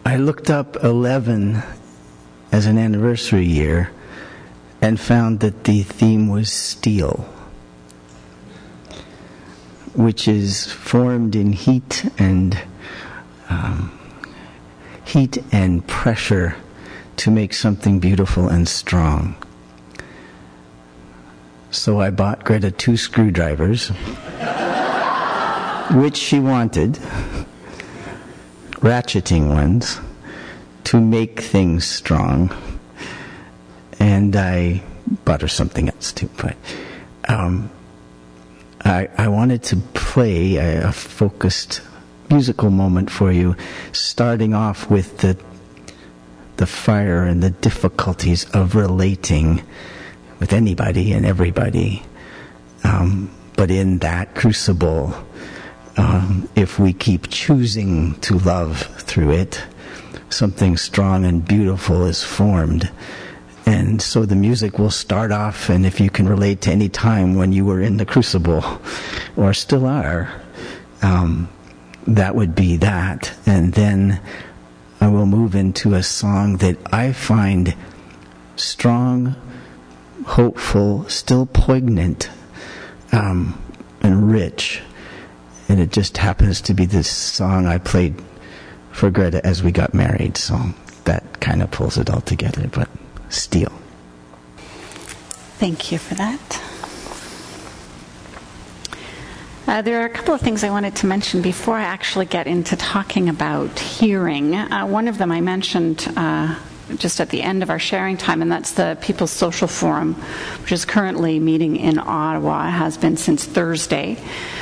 I looked up 11 as an anniversary year and found that the theme was steel, which is formed in heat and pressure to make something beautiful and strong. So I bought Greta 2 screwdrivers, which she wanted, ratcheting ones, to make things strong. And I bought her something else too, but I wanted to play a focused musical moment for you, starting off with the fire and the difficulties of relating with anybody and everybody. But in that crucible, if we keep choosing to love through it, something strong and beautiful is formed. And so the music will start off, and if you can relate to any time when you were in the crucible, or still are, that would be that. And then I will move into a song that I find strong, hopeful, still poignant, and rich. And it just happens to be this song I played for Greta as we got married, so that kind of pulls it all together. But steel. Thank you for that. There are a couple of things I wanted to mention before I actually get into talking about hearing. One of them I mentioned just at the end of our sharing time, and that's the People's Social Forum, which is currently meeting in Ottawa, has been since Thursday,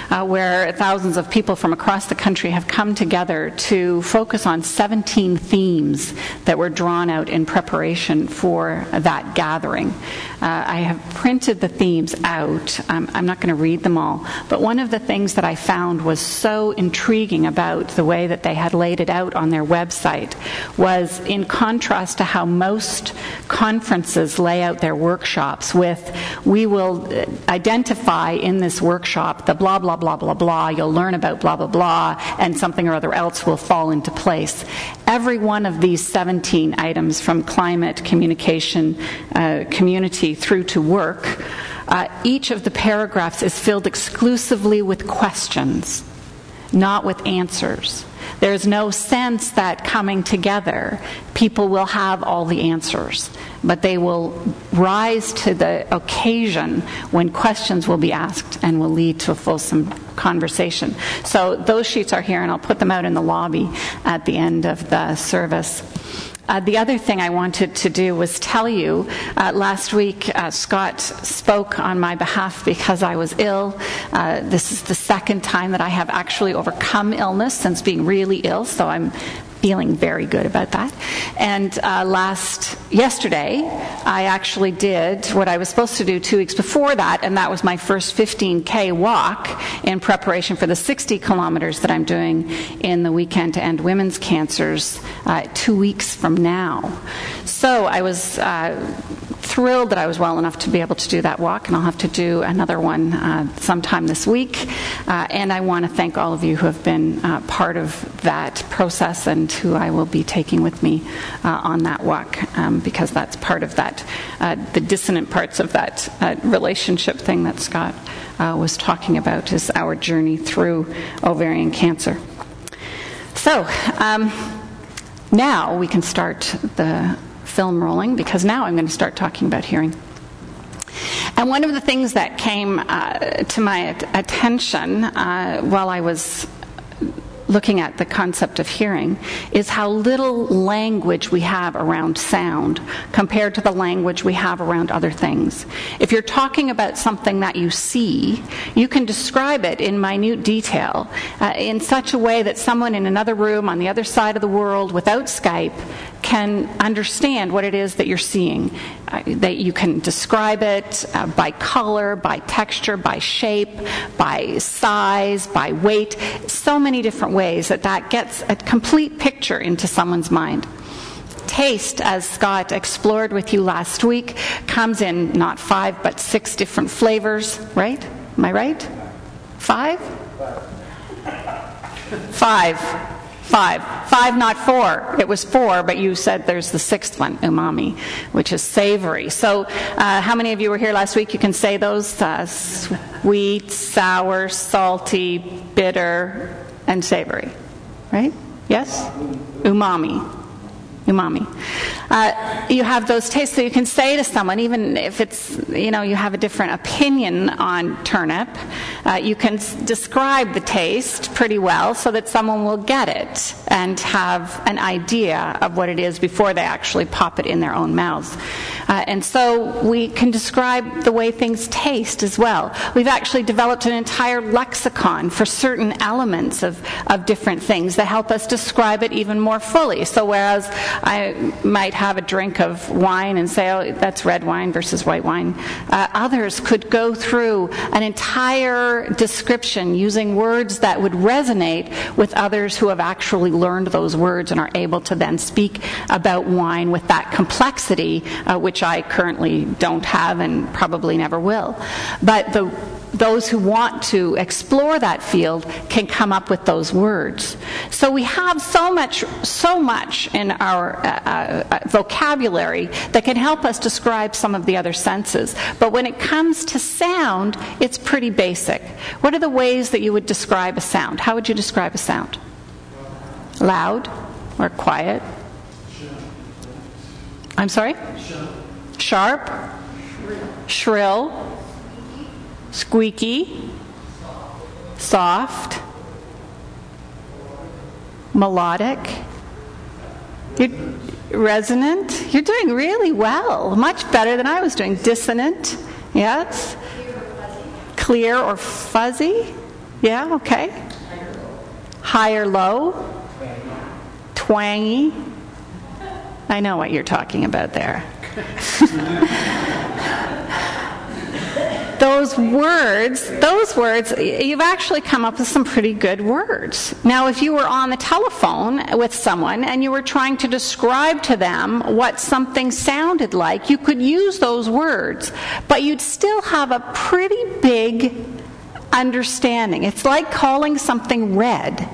where thousands of people from across the country have come together to focus on 17 themes that were drawn out in preparation for that gathering. I have printed the themes out. I'm not going to read them all, but one of the things that I found was so intriguing about the way that they had laid it out on their website was in contrast to how most conferences lay out their workshops with, we will identify in this workshop the blah, blah, blah, blah, blah, you'll learn about blah, blah, blah, and something or other else will fall into place. Every one of these 17 items, from climate, communication, community, through to work, each of the paragraphs is filled exclusively with questions, not with answers. There's no sense that coming together, people will have all the answers, but they will rise to the occasion when questions will be asked and will lead to a fulsome conversation. So those sheets are here, and I'll put them out in the lobby at the end of the service. The other thing I wanted to do was tell you, last week Scott spoke on my behalf because I was ill. This is the second time that I have actually overcome illness since being really ill, so I'm feeling very good about that. And yesterday, I actually did what I was supposed to do 2 weeks before that, and that was my first 15K walk in preparation for the 60 kilometers that I'm doing in the Weekend to End Women's Cancers 2 weeks from now. So I was thrilled that I was well enough to be able to do that walk, and I'll have to do another one sometime this week. And I want to thank all of you who have been part of that process and who I will be taking with me on that walk, because that's part of that, the dissonant parts of that relationship thing that Scott was talking about is our journey through ovarian cancer. So now we can start the film rolling, because now I'm going to start talking about hearing. And one of the things that came to my attention while I was looking at the concept of hearing is how little language we have around sound compared to the language we have around other things. If you're talking about something that you see, you can describe it in minute detail in such a way that someone in another room on the other side of the world without Skype can understand what it is that you're seeing. That you can describe it by color, by texture, by shape, by size, by weight, so many different ways that gets a complete picture into someone's mind. Taste, as Scott explored with you last week, comes in not 5 but 6 different flavors, right? Am I right? 5? 5. 5. 5, not 4. It was 4, but you said there's the 6th one, umami, which is savory. So how many of you were here last week? You can say those. Sweet, sour, salty, bitter, and savory. Right? Yes? Umami. Umami. You have those tastes, so you can say to someone, even if it's, you have a different opinion on turnip, you can describe the taste pretty well so that someone will get it and have an idea of what it is before they actually pop it in their own mouths. And so we can describe the way things taste as well. We've actually developed an entire lexicon for certain elements of different things that help us describe it even more fully. So whereas I might have a drink of wine and say, oh, that's red wine versus white wine, others could go through an entire description using words that would resonate with others who have actually learned those words and are able to then speak about wine with that complexity, which I currently don't have and probably never will. But those who want to explore that field can come up with those words. So we have so much in our vocabulary that can help us describe some of the other senses. But when it comes to sound, it's pretty basic. What are the ways that you would describe a sound? How would you describe a sound? Loud or quiet? I'm sorry? Sharp? Shrill? Squeaky, soft, melodic, resonant. You're doing really well, much better than I was doing. Dissonant, yes. Clear or fuzzy, yeah, okay. High or low, twangy. I know what you're talking about there. Those words, you've actually come up with some pretty good words. Now, if you were on the telephone with someone and you were trying to describe to them what something sounded like, you could use those words, but you'd still have a pretty big understanding. It's like calling something red.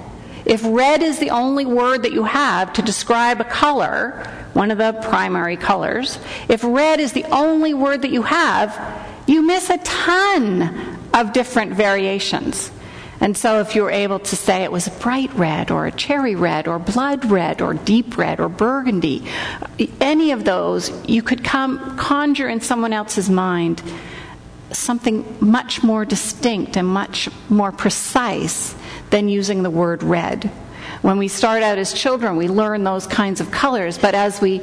If red is the only word that you have to describe a color, one of the primary colors, if red is the only word that you have, you miss a ton of different variations. And so if you were able to say it was a bright red or a cherry red or blood red or deep red or burgundy, any of those, you could conjure in someone else's mind something much more distinct and much more precise than using the word red. When we start out as children, we learn those kinds of colors, but as we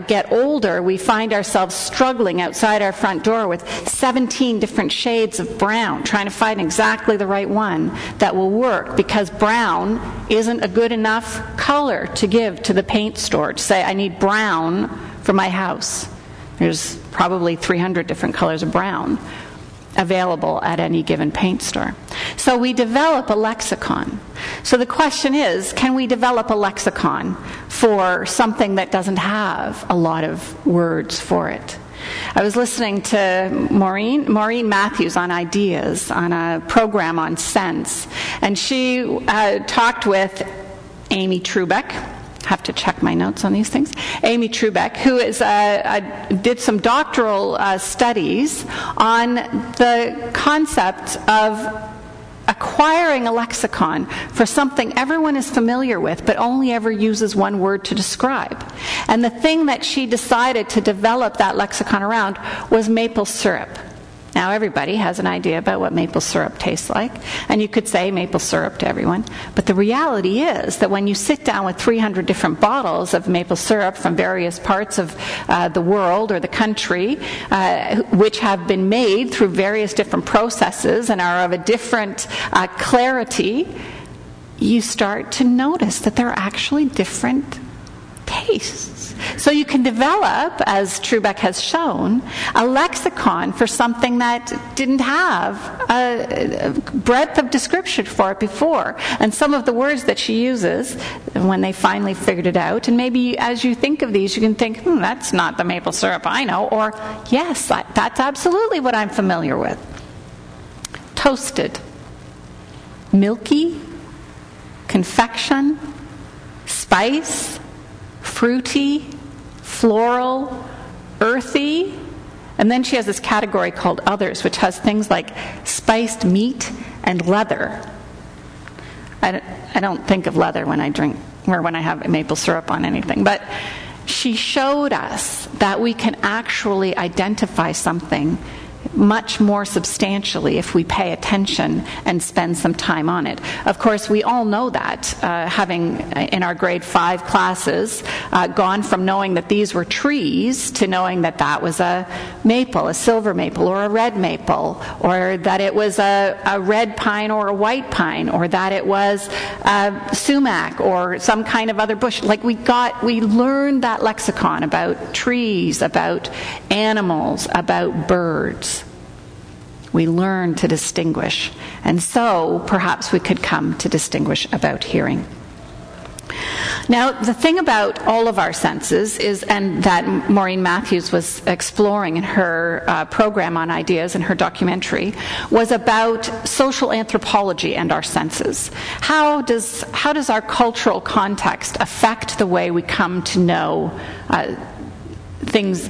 get older, we find ourselves struggling outside our front door with 17 different shades of brown, trying to find exactly the right one that will work, because brown isn't a good enough color to give to the paint store to say, I need brown for my house. There's probably 300 different colors of brown available at any given paint store. So we develop a lexicon. So the question is, can we develop a lexicon for something that doesn't have a lot of words for it? I was listening to Maureen Matthews on Ideas, on a program on sense, and she talked with Amy Trubeck. Have to check my notes on these things. Amy Trubeck, who is did some doctoral studies on the concept of acquiring a lexicon for something everyone is familiar with but only ever uses one word to describe. And the thing that she decided to develop that lexicon around was maple syrup. Now everybody has an idea about what maple syrup tastes like, and you could say maple syrup to everyone, but the reality is that when you sit down with 300 different bottles of maple syrup from various parts of the world or the country, which have been made through various different processes and are of a different clarity, you start to notice that there are actually different tastes. So you can develop, as Trubeck has shown, a lexicon for something that didn't have a breadth of description for it before. And some of the words that she uses, when they finally figured it out, and maybe as you think of these, you can think, that's not the maple syrup I know, or yes, that's absolutely what I'm familiar with. Toasted, milky, confection, spice, fruity, floral, earthy, and then she has this category called others, which has things like spiced meat and leather. I don't think of leather when I drink or when I have maple syrup on anything, but she showed us that we can actually identify something much more substantially if we pay attention and spend some time on it. Of course, we all know that, having in our grade 5 classes gone from knowing that these were trees to knowing that that was a maple, a silver maple, or a red maple, or that it was a red pine or a white pine, or that it was sumac or some kind of other bush. Like we learned that lexicon about trees, about animals, about birds. We learn to distinguish. And so perhaps we could come to distinguish about hearing. Now, the thing about all of our senses is, and that Maureen Matthews was exploring in her program on ideas in her documentary, was about social anthropology and our senses. How does our cultural context affect the way we come to know things,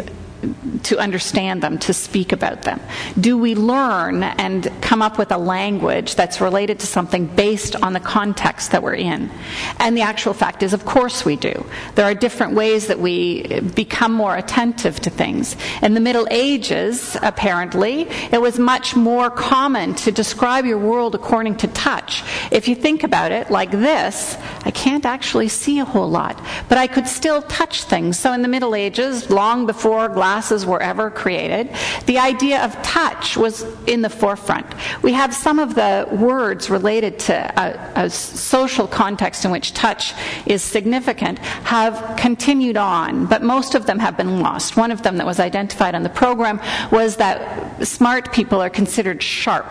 to understand them, to speak about them? Do we learn and come up with a language that's related to something based on the context that we're in? And the actual fact is, of course we do. There are different ways that we become more attentive to things. In the Middle Ages, apparently, it was much more common to describe your world according to touch. If you think about it like this, I can't actually see a whole lot, but I could still touch things. So in the Middle Ages, long before glasses were ever created, the idea of touch was in the forefront. We have some of the words related to a social context in which touch is significant have continued on, but most of them have been lost. One of them that was identified on the program was that smart people are considered sharp.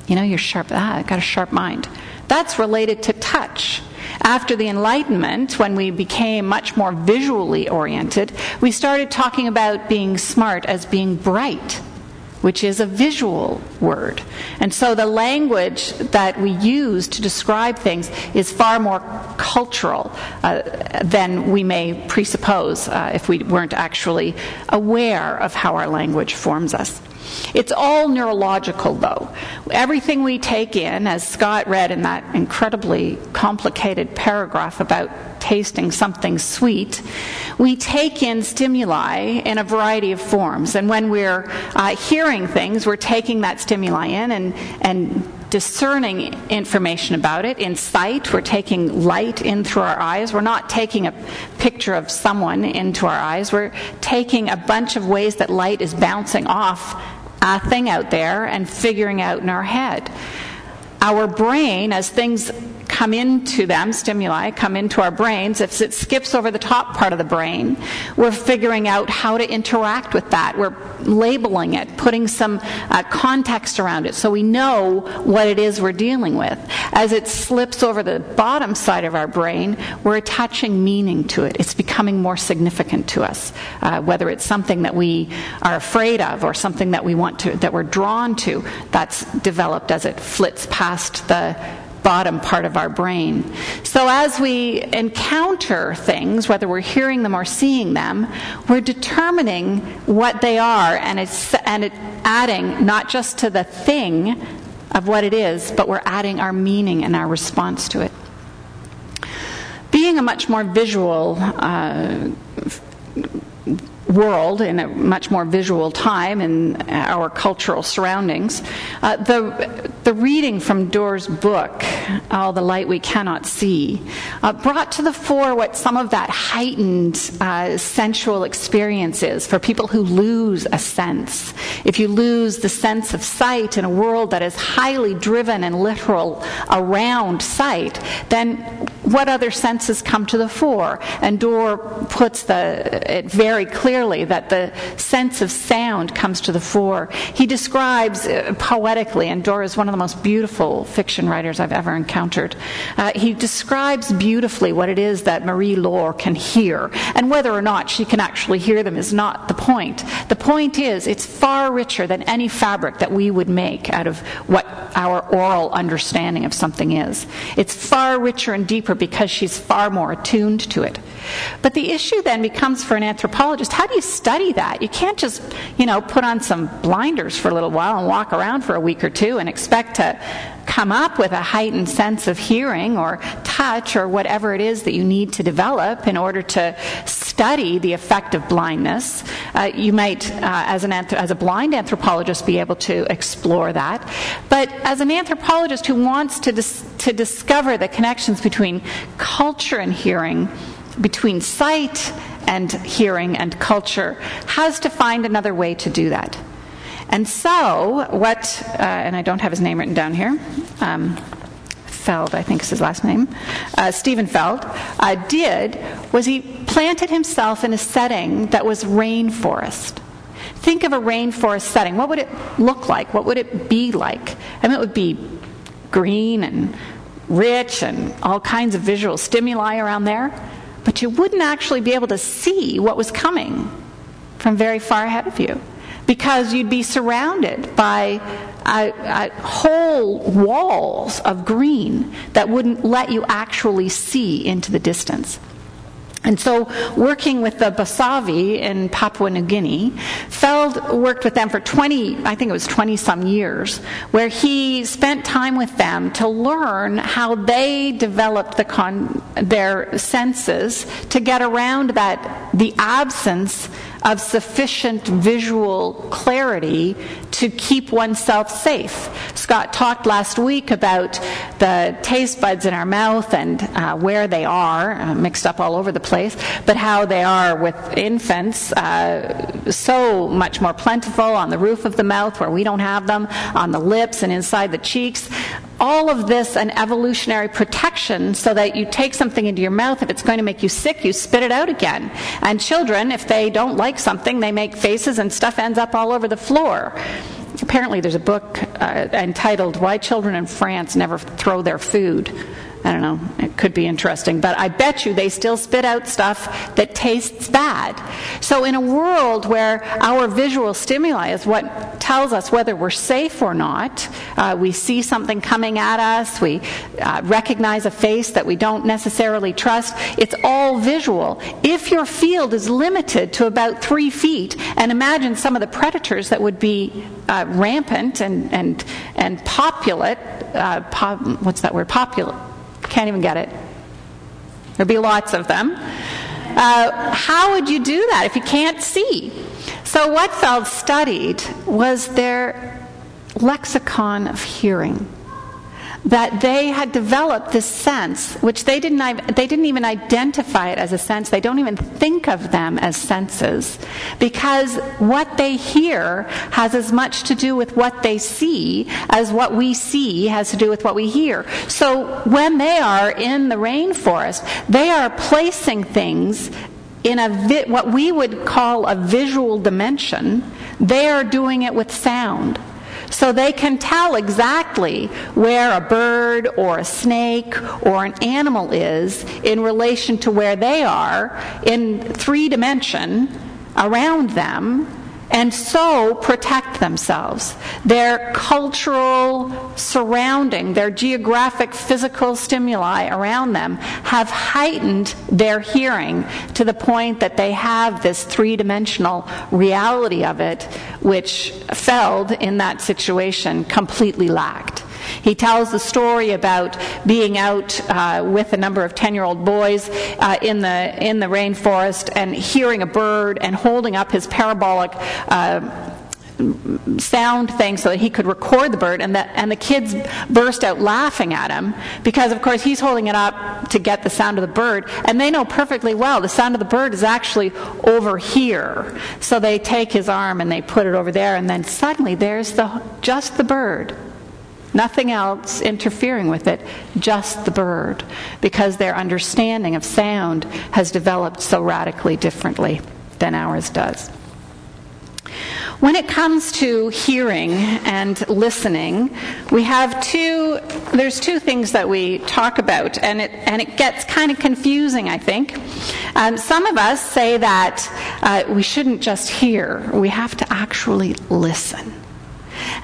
You know, you're sharp. I've got a sharp mind. That's related to touch. After the Enlightenment, when we became much more visually oriented, we started talking about being smart as being bright, which is a visual word. And so the language that we use to describe things is far more cultural than we may presuppose if we weren't actually aware of how our language forms us. It's all neurological, though. Everything we take in, as Scott read in that incredibly complicated paragraph about tasting something sweet, we take in stimuli in a variety of forms. And when we're hearing things, we're taking that stimuli in and discerning information about it. In sight, we're taking light in through our eyes. We're not taking a picture of someone into our eyes. We're taking a bunch of ways that light is bouncing off a thing out there and figuring out in our head. Our brain, as things come into them, stimuli come into our brains, if it skips over the top part of the brain, we're figuring out how to interact with that. We're labeling it, putting some context around it so we know what it is we're dealing with. As it slips over the bottom side of our brain, we're attaching meaning to it. It's becoming more significant to us, whether it's something that we are afraid of or something that we want to, that we're drawn to. That's developed as it flits past the bottom part of our brain. So as we encounter things, whether we're hearing them or seeing them, we're determining what they are, and it's adding not just to the thing of what it is, but we're adding our meaning and our response to it. Being a much more visual world, in a much more visual time in our cultural surroundings, the reading from Doerr's book, All the Light We Cannot See, brought to the fore what some of that heightened sensual experience is for people who lose a sense. If you lose the sense of sight in a world that is highly driven and literal around sight, then what other senses come to the fore? And Doerr puts it very clearly that the sense of sound comes to the fore. He describes poetically, and Doerr is one of the most beautiful fiction writers I've ever encountered. He describes beautifully what it is that Marie Laure can hear, and whether or not she can actually hear them is not the point. The point is, it's far richer than any fabric that we would make out of what our oral understanding of something is. It's far richer and deeper deeper because she's far more attuned to it. But the issue then becomes for an anthropologist, how do you study that? You can't just, put on some blinders for a little while and walk around for a week or two and expect to come up with a heightened sense of hearing or touch or whatever it is that you need to develop in order to study the effect of blindness. You might, as a blind anthropologist, be able to explore that. But as an anthropologist who wants to discover the connections between culture and hearing, between sight and hearing and culture, has to find another way to do that. And so, and I don't have his name written down here, Feld, I think is his last name, Stephen Feld, did was he planted himself in a setting that was rainforest. Think of a rainforest setting. What would it look like? What would it be like? I mean, it would be green and rich and all kinds of visual stimuli around there, but you wouldn't actually be able to see what was coming from very far ahead of you, because you'd be surrounded by whole walls of green that wouldn't let you actually see into the distance. And so, working with the Bosavi in Papua New Guinea, Feld worked with them for 20-some years, where he spent time with them to learn how they developed their senses to get around the absence of sufficient visual clarity to keep oneself safe. Scott talked last week about the taste buds in our mouth and where they are, mixed up all over the place, but how they are with infants, so much more plentiful on the roof of the mouth where we don't have them, on the lips and inside the cheeks. All of this an evolutionary protection so that you take something into your mouth, if it's going to make you sick, you spit it out again. And children, if they don't like something, they make faces and stuff ends up all over the floor. Apparently there's a book entitled Why Children in France Never Throw Their Food. I don't know, it could be interesting, but I bet you they still spit out stuff that tastes bad. So in a world where our visual stimuli is what tells us whether we're safe or not, we see something coming at us, we recognize a face that we don't necessarily trust, it's all visual. If your field is limited to about 3 feet, and imagine some of the predators that would be rampant and populate, what's that word, populate? Can't even get it. There'd be lots of them. How would you do that if you can't see? So what Feld studied was their lexicon of hearing. That they had developed this sense, which they didn't even identify it as a sense. They don't even think of them as senses, because what they hear has as much to do with what they see as what we see has to do with what we hear. So when they are in the rainforest, they are placing things in what we would call a visual dimension. They are doing it with sound. So they can tell exactly where a bird or a snake or an animal is in relation to where they are in 3D around them, and so protect themselves. Their cultural surrounding, their geographic physical stimuli around them have heightened their hearing to the point that they have this 3-dimensional reality of it, which Feld in that situation completely lacked. He tells the story about being out with a number of 10-year-old boys in the rainforest and hearing a bird and holding up his parabolic sound thing so that he could record the bird, and the kids burst out laughing at him because, of course, he's holding it up to get the sound of the bird, and they know perfectly well the sound of the bird is actually over here. So they take his arm and they put it over there, and then suddenly there's just the bird. Nothing else interfering with it, just the bird, because their understanding of sound has developed so radically differently than ours does. When it comes to hearing and listening, there's two things that we talk about, and it gets kind of confusing, I think. Some of us say that we shouldn't just hear, we have to actually listen.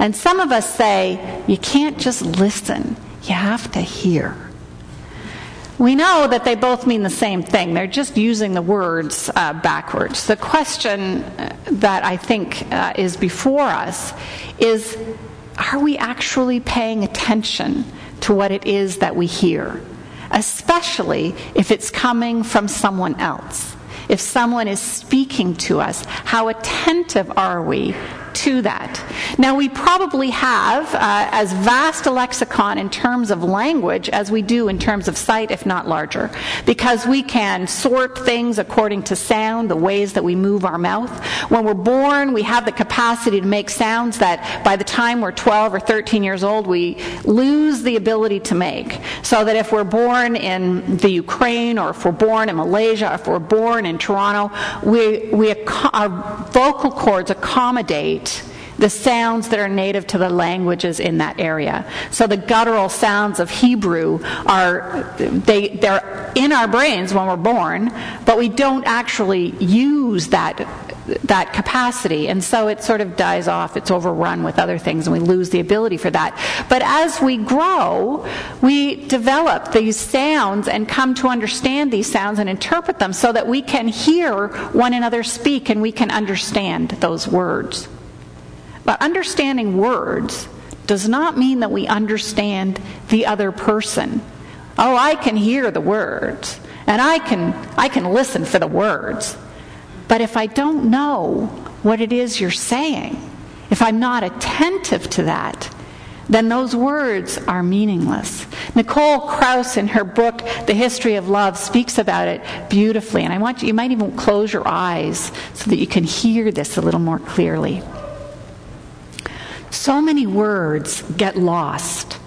And some of us say, you can't just listen, you have to hear. We know that they both mean the same thing. They're just using the words backwards. The question that I think is before us is, are we actually paying attention to what it is that we hear? Especially if it's coming from someone else. If someone is speaking to us, how attentive are we to that? Now, we probably have as vast a lexicon in terms of language as we do in terms of sight, if not larger, because we can sort things according to sound, the ways that we move our mouth. When we're born, we have the capacity to make sounds that by the time we're 12 or 13 years old, we lose the ability to make. So that if we're born in the Ukraine, or if we're born in Malaysia, or if we're born in Toronto, our vocal cords accommodate the sounds that are native to the languages in that area. So the guttural sounds of Hebrew they're in our brains when we're born, but we don't actually use that capacity, and so it sort of dies off. It's overrun with other things, and we lose the ability for that. But as we grow, we develop these sounds and come to understand these sounds and interpret them so that we can hear one another speak and we can understand those words. But understanding words does not mean that we understand the other person. Oh, I can hear the words, and I can listen for the words. But if I don't know what it is you're saying, if I'm not attentive to that, then those words are meaningless. Nicole Krauss, in her book, The History of Love, speaks about it beautifully. And you might even close your eyes so that you can hear this a little more clearly. So many words get lost.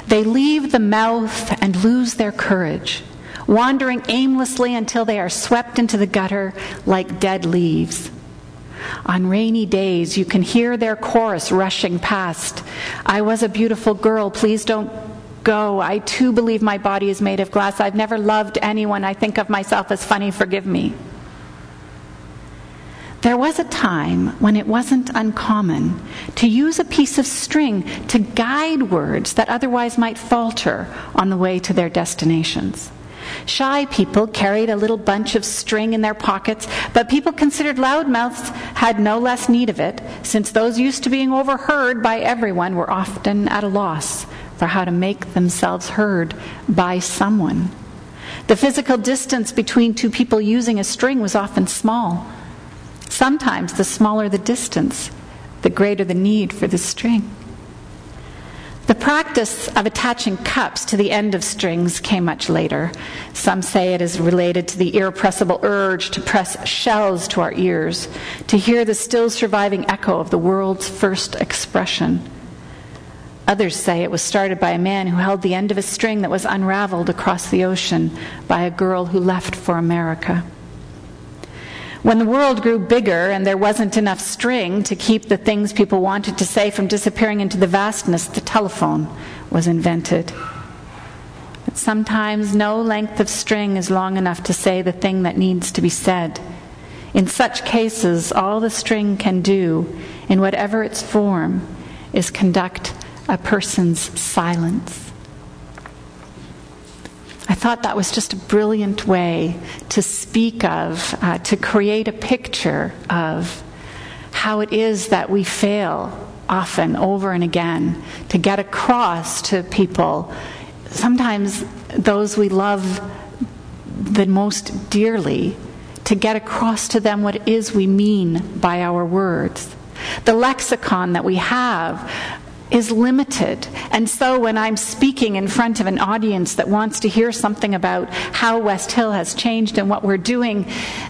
They leave the mouth and lose their courage, wandering aimlessly until they are swept into the gutter like dead leaves. On rainy days, you can hear their chorus rushing past. I was a beautiful girl, please don't go. I too believe my body is made of glass. I've never loved anyone. I think of myself as funny, forgive me. There was a time when it wasn't uncommon to use a piece of string to guide words that otherwise might falter on the way to their destinations. Shy people carried a little bunch of string in their pockets, but people considered loudmouths had no less need of it, since those used to being overheard by everyone were often at a loss for how to make themselves heard by someone. The physical distance between two people using a string was often small. Sometimes the smaller the distance, the greater the need for the string. The practice of attaching cups to the end of strings came much later. Some say it is related to the irrepressible urge to press shells to our ears, to hear the still surviving echo of the world's first expression. Others say it was started by a man who held the end of a string that was unraveled across the ocean by a girl who left for America. When the world grew bigger and there wasn't enough string to keep the things people wanted to say from disappearing into the vastness, the telephone was invented. But sometimes no length of string is long enough to say the thing that needs to be said. In such cases, all the string can do, in whatever its form, is conduct a person's silence. I thought that was just a brilliant way to speak of, to create a picture of how it is that we fail often, over and again, to get across to people, sometimes those we love the most dearly, to get across to them what it is we mean by our words. The lexicon that we have is limited. And so when I'm speaking in front of an audience that wants to hear something about how West Hill has changed and what we're doing,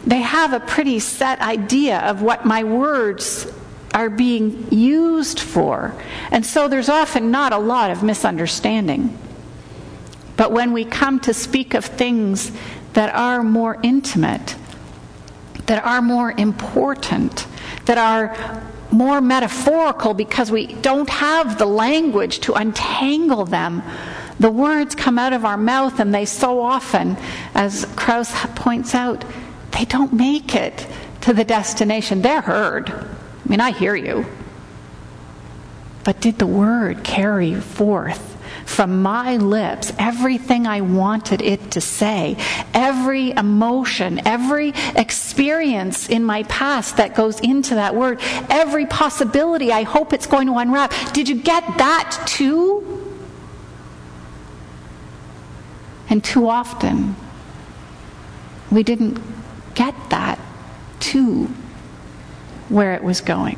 they have a pretty set idea of what my words are being used for. And so there's often not a lot of misunderstanding. But when we come to speak of things that are more intimate, that are more important, that are more metaphorical because we don't have the language to untangle them, the words come out of our mouth and they so often, as Krauss points out, they don't make it to the destination. They're heard. I hear you. But did the word carry forth from my lips everything I wanted it to say, every emotion, every experience in my past that goes into that word, every possibility I hope it's going to unwrap. Did you get that too? And too often, we didn't get that to where it was going.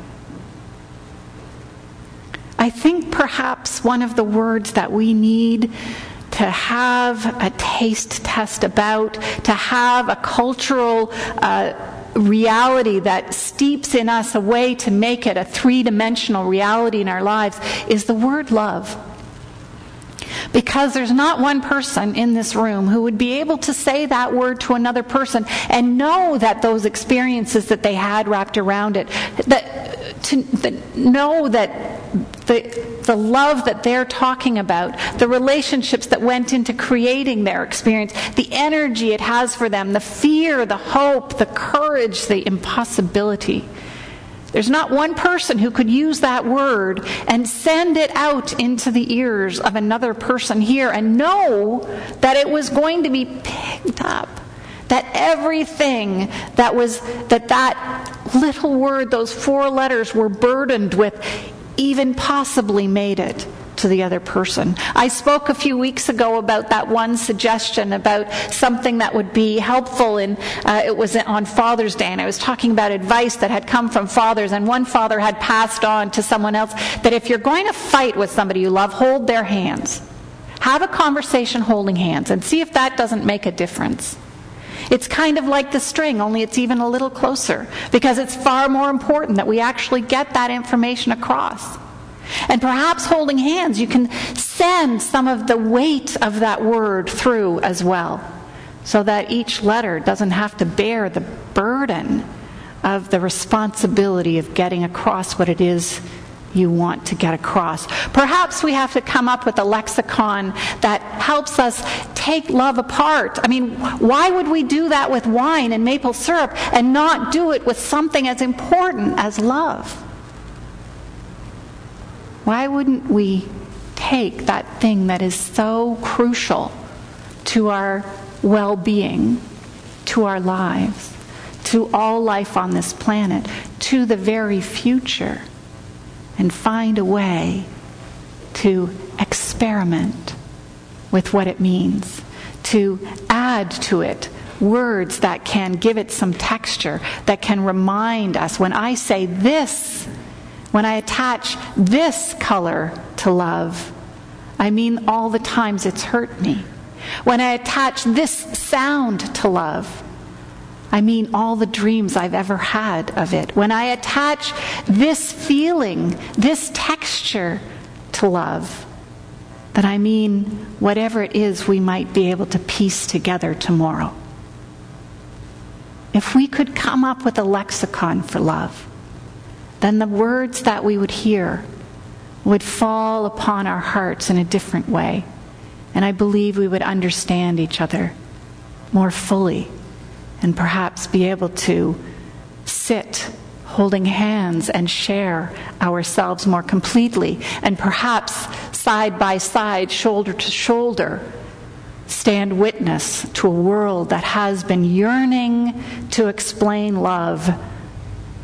I think perhaps one of the words that we need to have a taste test about, to have a cultural reality that steeps in us a way to make it a three-dimensional reality in our lives, is the word love. Because there's not one person in this room who would be able to say that word to another person and know that those experiences that they had wrapped around it, know that the love that they're talking about, the relationships that went into creating their experience, the energy it has for them, the fear, the hope, the courage, the impossibility. There's not one person who could use that word and send it out into the ears of another person here and know that it was going to be picked up. That everything that little word, those 4 letters were burdened with, even possibly made it to the other person. I spoke a few weeks ago about that one suggestion about something that would be helpful, and it was on Father's Day, and I was talking about advice that had come from fathers, and one father had passed on to someone else that if you're going to fight with somebody you love, hold their hands. Have a conversation holding hands and see if that doesn't make a difference. It's kind of like the string, only it's even a little closer, because it's far more important that we actually get that information across. And perhaps holding hands, you can send some of the weight of that word through as well, so that each letter doesn't have to bear the burden of the responsibility of getting across what it is you want to get across. Perhaps we have to come up with a lexicon that helps us take love apart. I mean, why would we do that with wine and maple syrup and not do it with something as important as love? Why wouldn't we take that thing that is so crucial to our well-being, to our lives, to all life on this planet, to the very future, and find a way to experiment with what it means, to add to it words that can give it some texture, that can remind us, when I say this, when I attach this color to love, I mean all the times it's hurt me. When I attach this sound to love, I mean all the dreams I've ever had of it. When I attach this feeling, this texture to love, then I mean whatever it is we might be able to piece together tomorrow. If we could come up with a lexicon for love, then the words that we would hear would fall upon our hearts in a different way. And I believe we would understand each other more fully and perhaps be able to sit holding hands and share ourselves more completely, and perhaps side by side, shoulder to shoulder, stand witness to a world that has been yearning to explain love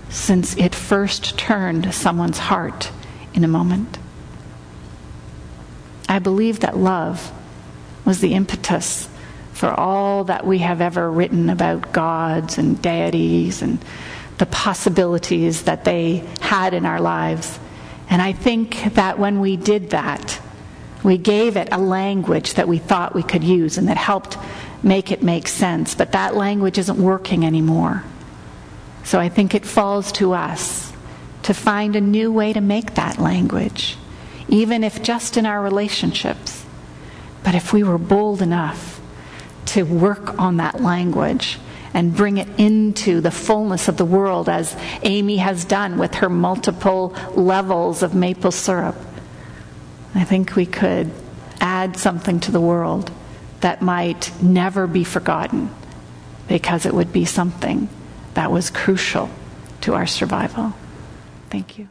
since it first turned someone's heart in a moment. I believe that love was the impetus for all that we have ever written about gods and deities and the possibilities that they had in our lives. And I think that when we did that, we gave it a language that we thought we could use and that helped make it make sense. But that language isn't working anymore. So I think it falls to us to find a new way to make that language, even if just in our relationships. But if we were bold enough to work on that language and bring it into the fullness of the world, as Amy has done with her multiple levels of maple syrup, I think we could add something to the world that might never be forgotten, because it would be something that was crucial to our survival. Thank you.